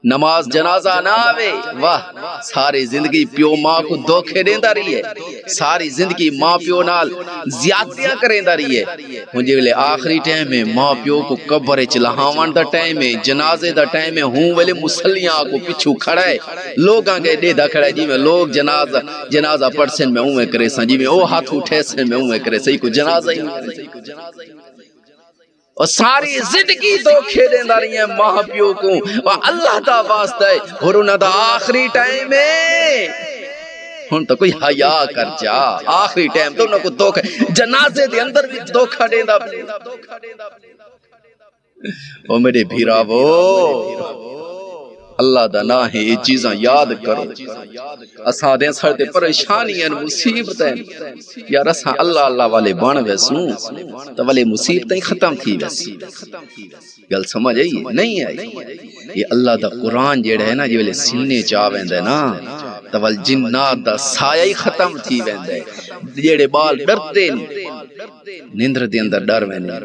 نماز جنازہ نہ آوے واہ ساری زندگی پیو ماں کو دھوکے دیندا رہی ہے ساری زندگی ماں پیو نال زیادتیاں کریندا رہی ہے مجھے ویلے آخری ٹائم میں ماں پیو کو قبر وچ لہاون دا ٹائم ہے جنازے دا ٹائم ہے ہوں ویلے مسلیاں کو پیچھو کھڑا ہے لوگاں کے ڈیدھا کھڑا ہے جی میں لوگ جنازہ پڑھ سن میں اوے کرے سن جی میں او ہاتھ اٹھے سن میں اوے کرے صحیح کو جنازہ ہی اور ساری زندگی دھوکے دیندا رہی ہیں ماں پیو کو اور اللہ دا واسطہ ہے اور انہاں دا آخری ٹائم ہے ہن تو کوئی حیا کر جا آخری ٹائم تو انہاں کو دھوکا جنازے دے اندر بھی دھوکا دیندا او میرے بھراوو اللہ دا نا ہے یہ چیزاں یاد کرو اساں دے سر تے پریشانیاں مصیبتیں یار اساں اللہ اللہ والے بن ویسوں تو والے مصیبتیں ختم تھی ویسی گل سمجھ آئی نہیں آئی یہ اللہ دا قرآن جیڑا ہے نا جو ویلے سینے چا ویندا ہے نا تو ول جنات دا سایہ ہی ختم تھی ویندا ہے جیڑے بال ڈرتے نیندر دے اندر ڈر ویندے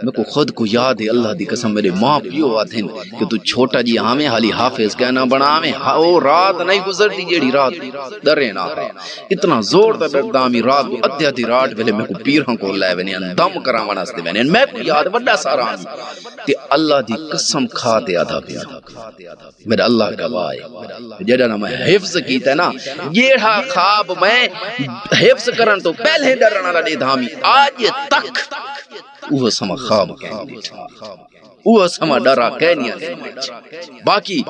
میں کو خود کو یاد ہے اللہ دی قسم میرے ماں پیو آدھن کہ تو چھوٹا جی ہمیں حالی حافظ کہنا بنا ہمیں او رات نہیں گزرتی جیڑی رات ڈرے نہ اتنا زور دا ڈردا ہمیں رات کو ادھی ادھی رات ویلے میں کو پیرہاں کو لے وینے دم کراون واسطے وینے میں کو یاد بڑا سارا تے اللہ دی قسم کھا تے آدھا پیا میرا اللہ گواہ ہے جیڑا نا میں حفظ کیتا ہے نا جیڑا خواب میں حفظ کرن تو پہلے ڈرنا لا دے دھامی آج تک وہ سما خواب کہیں وہ سما ڈرا کہنیاں باقی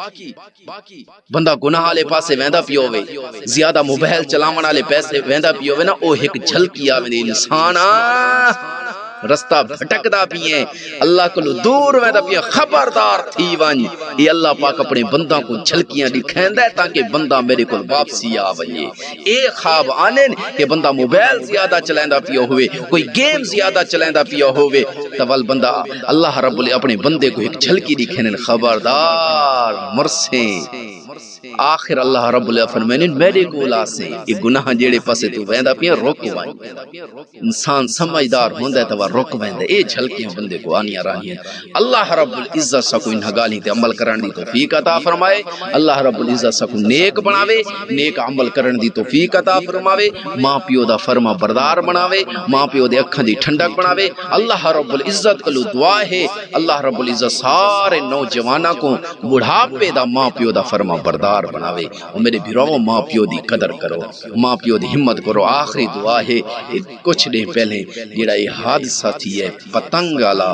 بندہ گناہ والے پاسے ویندا پیو وے زیادہ موبائل چلاون والے پیسے ویندا پیو وے نا او ایک جھلکی آوے انسان رستہ بھٹکدا پیے اللہ کو دور ویندا پیے خبردار تھی ون یہ اللہ پاک اپنے بندہ کو جھلکیاں دکھیندا ہے تاکہ بندہ میرے کو واپسی آوے اے خواب آنے کہ بندہ موبائل زیادہ چلیندا پیو ہوئے کوئی گیم زیادہ چلیندا پیو ہوئے تول بندہ اللہ رب اپنے بندے کو ایک جھلکی دکھینے خبردار مرسیں آخر اللہ رب اللہ فرمائنے میرے گولا سے یہ گناہ جیڑے پاسے تو ویندا پیا روک وائیں انسان سمجھدار ہوندہ ہے تو روک ویندا اے جھلکیاں بندے کو آنیاں رہنیاں اللہ رب العزت سا کو انہا گالی تے عمل کرن دی توفیق عطا فرمائے اللہ رب العزت سا کو نیک بناوے نیک عمل کرن دی توفیق عطا فرماوے ماں پیو دا فرما بردار بناوے ماں پیو دے اکھاں دی ٹھنڈک بناوے اللہ رب العزت کلو دعا ہے اللہ رب العزت سارے نوجواناں کو بڑھاپے دا ماں پیو دا فرما بردار بناوے اور میرے بھراؤں ماں پیو دی قدر کرو ماں پیو دی ہمت کرو آخری دعا ہے کچھ دن پہلے جڑا یہ حادثہ تھی ہے پتنگ والا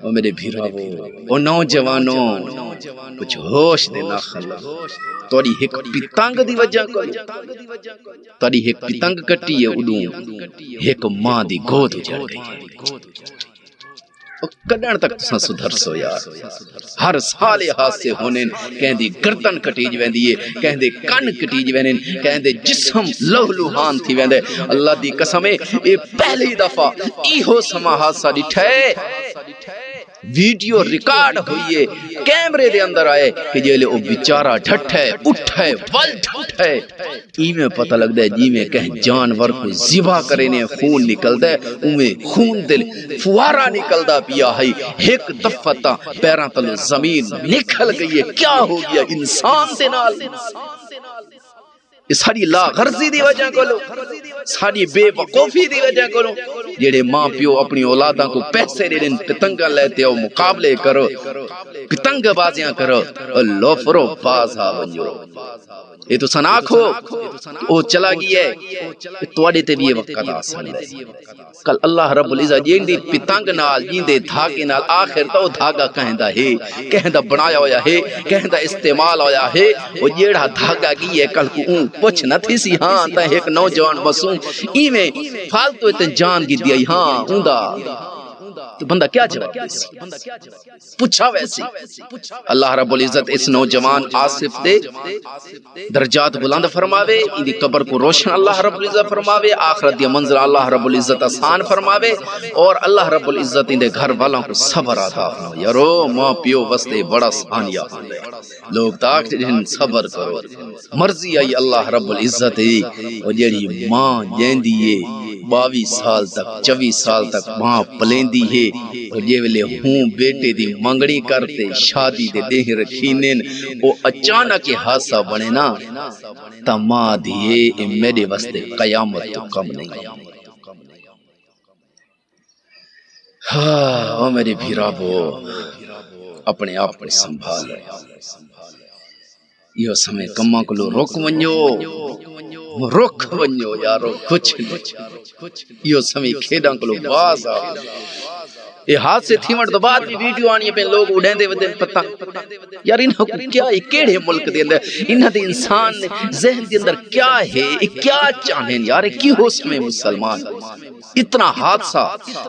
اور میرے بھراؤں اور نوجوانوں کچھ ہوش دے نہ خلا توڑی ایک پتنگ دی وجہ کرو توڑی ایک پتنگ کٹی ہے ادوں ایک ماں دی گود اجڑ گئی کڈن تک تساں سدھر سو یار ہر سال حادثے ہونے کہندی گردن کٹیج ویندی ہے کہندے کن کٹیج ویندے کہندے جسم لہو لہان تھی ویندے اللہ دی قسم ہے اے پہلی دفعہ ایہو سما حادثہ ڈٹھے ویڈیو ریکارڈ ہوئی ہے کیمرے دے اندر آئے کہ جیلے او بیچارہ ڈھٹھے اٹھے ول ڈھٹھے ایمیں پتہ لگ دے جی میں کہیں جانور کو ذبح کرنے خون نکل دے اومیں خون دل فوارہ نکل دا پیا ہے ایک دفعہ تا پیران تلو زمین نکل گئی ہے کیا ہو گیا انسان دے نال ساری لا غرضی دی وجہ کولو ساری بے وقوفی دی وجہ کولو جیڑے ماں پیو اپنی اولاداں کو پیسے دے دن پتنگا لیتے ہو مقابلے کرو پتنگ بازیاں کرو اللہ فرو بازا بنجرو یہ تو سناک ہو او چلا گیا ہے توڑے تے بھی یہ وقت آسان ہے کل اللہ رب العزت جین دی پتنگ نال جین دے دھاگے نال آخر تو دھاگا کہندہ ہے کہندہ بنایا ہویا ہے کہندہ استعمال ہویا ہے وہ جیڑا دھاگا کی ہے کل کو اون پوچھ نہ تھی سی ہاں تا ایک نوجوان مسوم ایویں فالتو اتن جان کی دیا ہاں اوندا تو بندہ کیا جواب پوچھا ویسی اللہ رب العزت اس نوجوان آصف دے درجات بلند فرماوے ان دی قبر کو روشن اللہ رب العزت فرماوے آخرت دی منزل اللہ رب العزت آسان فرماوے اور اللہ رب العزت ان دے گھر والوں کو صبر عطا فرماوے یارو ماں پیو واسطے بڑا سانیہ لوگ تاک جن صبر کرو مرضی آئی اللہ رب العزت ہے اور جیڑی ماں جیندی ہے 22 سال تک 24 سال تک ماں پلیندی ہے اور جے ویلے ہوں بیٹے دی منگڑی کرتے شادی دے ڈیہ رکھینن او اچانک حادثہ بنے نا تا ماں دیے میرے واسطے قیامت تو کم نہیں. ہاں او میرے بھیرابو اپنے آپ کو سنبھال یہ سمے کماں کو رک ونجو یارو کچھ نہیں یہ سمے کھیڈاں کو باز آ یہ ہاتھ سے تھی مرد بعد بھی ویڈیو آنی پہ لوگ اڑیں دے ودن پتہ یار انہاں کو کیا ہے کیڑے ملک دے اندر انہاں دے انسان ذہن دے اندر کیا ہے کیا چاہیں یار کی ہو سمے مسلمان اتنا حادثہ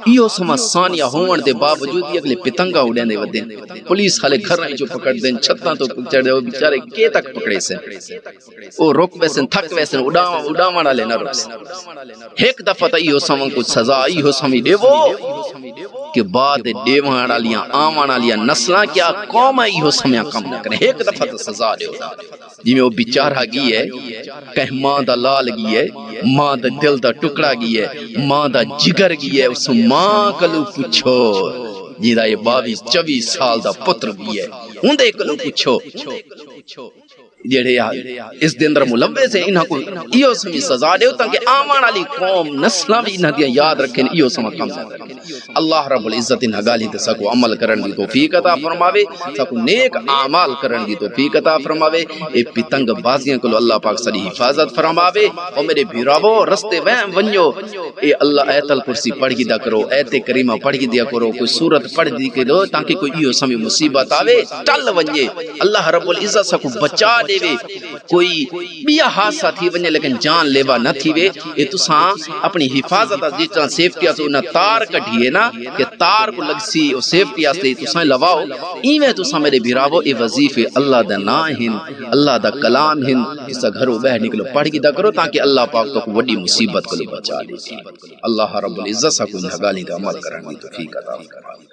یہ سما ثانیہ ہون دے باوجود بھی اگلے پتنگا اڑیں دے ودن پولیس والے گھر نہیں جو پکڑ دیں چھتاں تو چڑھ دے بیچارے کے تک پکڑے سے او رک ویسن تھک ویسن اڑاواں والے نہ رک ایک دفعہ تا یہ سما کو سزا یہ سمی دے وہ کہ بعد دیوان والیاں آوان والیاں نسلاں کیا قوم یہ سمیا کم نہ کریں ایک دفعہ تو سزا دیو جی میں وہ بیچارہ گئی ہے کہ ماں دا لال گئی ہے ماں دا دل دا ٹکڑا گئی ہے ماں دا جگر گئی ہے اس ماں کلو پوچھو جی دا یہ 22-24 سال دا پتر گئی ہے ان دے کلو پوچھو جڑے اس دے اندر ملوث ہیں انہاں کو ایو سمی سزا دیو تاکہ آمان والی قوم نسلاں بھی انہاں دی یاد رکھیں ایو سما کم کریں. اللہ رب العزت انہاں گالی تے سکو عمل کرن دی توفیق عطا فرماوے سکو نیک اعمال کرن دی توفیق عطا فرماوے اے پتنگ بازیاں کو اللہ پاک ساری حفاظت فرماوے. او میرے بھیراوو رستے وہم ونجو اے اللہ ایت الکرسی پڑھ گی دا کرو ایت کریمہ پڑھ گی دیا کرو کوئی سورت پڑھ دی کرو تاکہ کوئی ایو سمی مصیبت آوے ٹل ونجے اللہ رب العزت سکو بچا دے وے کوئی بیا حادثہ تھی ونجے لیکن جان لیوا نہ تھی وے اے تساں اپنی حفاظت جس طرح سیفٹی اس انہاں تار کڈھیے نا کہ تار کو لگسی او سیفٹی استے تساں لواؤ ایویں تساں میرے بھراوو اے وظیفے اللہ دا نام ہن اللہ دا کلام ہن اس گھروں بہ نکلو پڑھ کے دا کرو تاکہ اللہ پاک تو وڈی مصیبت کو بچا دے. اللہ رب العزت کو ان گالی دا عمل کرنے کی توفیق عطا فرمائے.